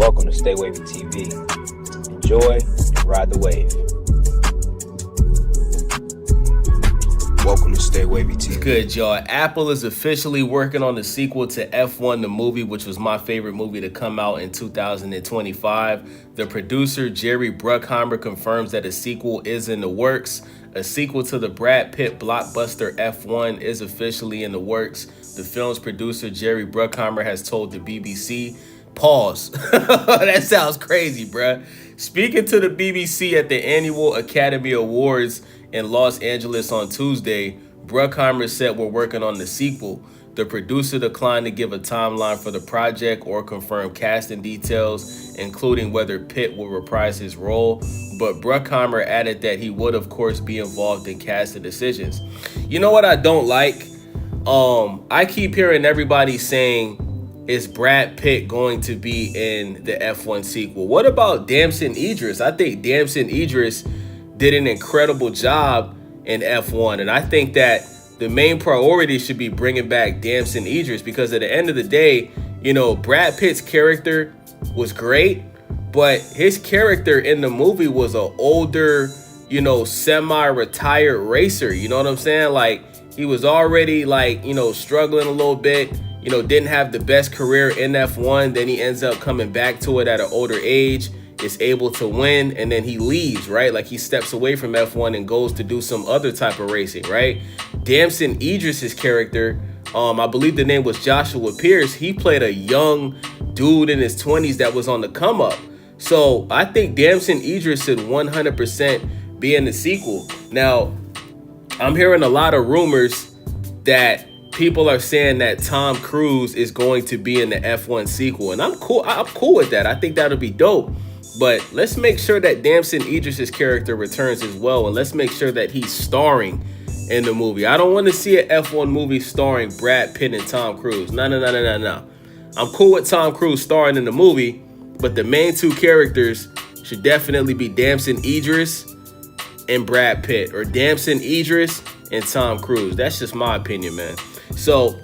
Welcome to Stay Wavy TV. Enjoy and ride the wave. Welcome to Stay Wavy TV. Good, y'all. Apple is officially working on the sequel to F1 the movie, which was my favorite movie to come out in 2025. The producer, Jerry Bruckheimer, confirms that a sequel is in the works. A sequel to the Brad Pitt blockbuster F1 is officially in the works. The film's producer, Jerry Bruckheimer, has told the BBC, pause. That sounds crazy, bruh. Speaking to the BBC at the annual Academy Awards in Los Angeles on Tuesday, Bruckheimer said we're working on the sequel. The producer declined to give a timeline for the project or confirm casting details, including whether Pitt will reprise his role, but Bruckheimer added that he would, of course, be involved in casting decisions. You know what I don't like? I keep hearing everybody saying, is Brad Pitt going to be in the F1 sequel? What about Damson Idris? I think Damson Idris did an incredible job in F1, and I think that the main priority should be bringing back Damson Idris, because at the end of the day, you know, Brad Pitt's character was great, but his character in the movie was an older, you know, semi-retired racer. You know what I'm saying? Like, he was already, like, you know, struggling a little bit, you know, didn't have the best career in F1. Then he ends up coming back to it at an older age, is able to win, and then he leaves, right? Like, he steps away from F1 and goes to do some other type of racing, right? Damson Idris's character, I believe the name was Joshua Pierce. He played a young dude in his 20s that was on the come up. So I think Damson Idris should 100% be in the sequel. Now, I'm hearing a lot of rumors that people are saying that Tom Cruise is going to be in the F1 sequel, and I'm cool with that. I think that'll be dope. But let's make sure that Damson Idris's character returns as well, and let's make sure that he's starring in the movie. I don't want to see an F1 movie starring Brad Pitt and Tom Cruise. No. I'm cool with Tom Cruise starring in the movie, but the main two characters should definitely be Damson Idris and Brad Pitt, or Damson Idris and Tom Cruise. That's just my opinion, man. So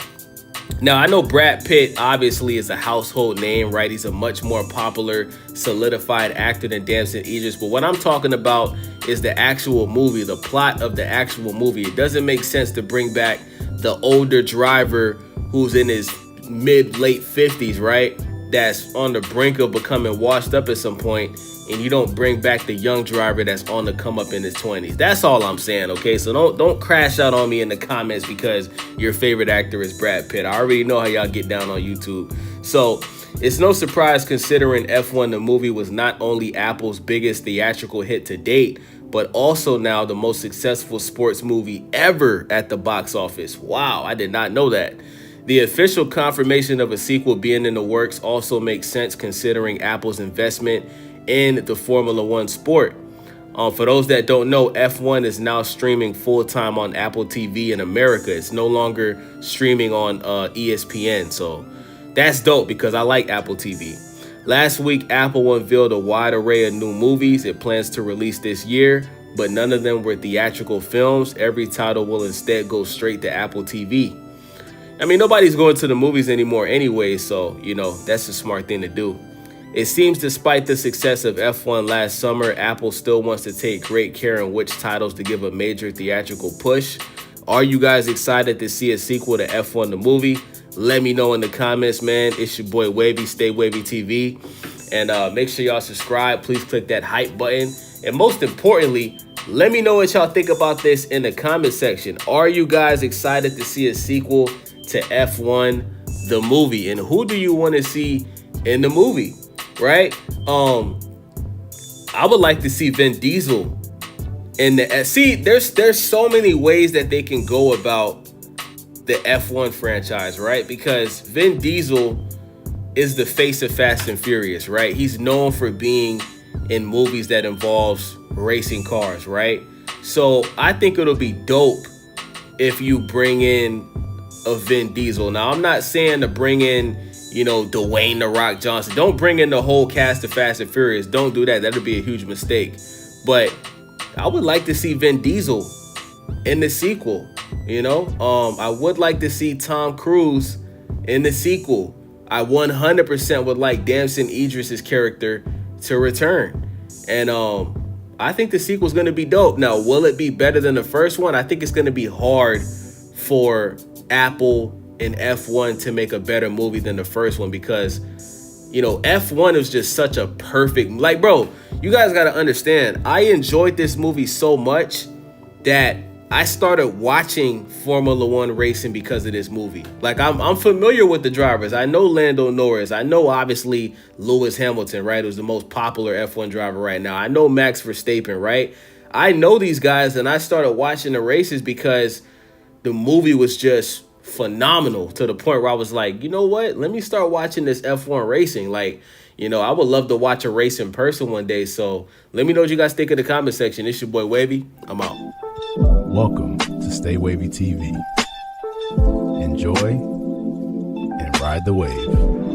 now, I know Brad Pitt obviously is a household name, right? He's a much more popular, solidified actor than Damson Idris. But what I'm talking about is the actual movie, the plot of the actual movie. It doesn't make sense to bring back the older driver who's in his mid-late 50s, right? That's on the brink of becoming washed up at some point, and you don't bring back the young driver that's on the come up in his 20s. That's all I'm saying, okay? So don't crash out on me in the comments because your favorite actor is Brad Pitt. I already know how y'all get down on YouTube. So it's no surprise, considering F1 the movie was not only Apple's biggest theatrical hit to date, but also now the most successful sports movie ever at the box office. Wow, I did not know that. The official confirmation of a sequel being in the works also makes sense, considering Apple's investment in the Formula One sport. For those that don't know, F1 is now streaming full-time on Apple TV in America. It's no longer streaming on ESPN. So that's dope, because I like Apple TV. Last week, Apple unveiled a wide array of new movies it plans to release this year, but none of them were theatrical films. Every title will instead go straight to Apple TV. I mean, nobody's going to the movies anymore anyway, so, you know, that's a smart thing to do. It seems despite the success of F1 last summer, Apple still wants to take great care in which titles to give a major theatrical push. Are you guys excited to see a sequel to F1 the movie? Let me know in the comments, man. It's your boy Wavy, Stay Wavy TV. And make sure y'all subscribe. Please click that hype button. And most importantly, let me know what y'all think about this in the comment section. Are you guys excited to see a sequel to F1 the movie? And who do you want to see in the movie? Right? I would like to see Vin Diesel in the... See, there's so many ways that they can go about the F1 franchise, right? Because Vin Diesel is the face of Fast and Furious, right? He's known for being in movies that involves racing cars, right? So I think it'll be dope if you bring in a Vin Diesel. Now, I'm not saying to bring in, you know, Dwayne "The Rock" Johnson. Don't bring in the whole cast of Fast and Furious. Don't do that. That'll be a huge mistake. But I would like to see Vin Diesel in the sequel. You know, I would like to see Tom Cruise in the sequel. I 100% would like Damson Idris's character to return. And I think the sequel's going to be dope. Now, will it be better than the first one? I think it's going to be hard for Apple and F1 to make a better movie than the first one because, you know, F1 is just such a perfect, like, bro, you guys got to understand, I enjoyed this movie so much that I started watching Formula One racing because of this movie. Like, I'm familiar with the drivers. I know Lando Norris. I know, obviously, Lewis Hamilton, right, who's the most popular F1 driver right now. I know Max Verstappen, right? I know these guys, and I started watching the races because the movie was just phenomenal to the point where I was like, you know what? Let me start watching this F1 racing. Like, you know, I would love to watch a race in person one day. So let me know what you guys think in the comment section. It's your boy Wavy. I'm out. Welcome to Stay Wavy TV. Enjoy and ride the wave.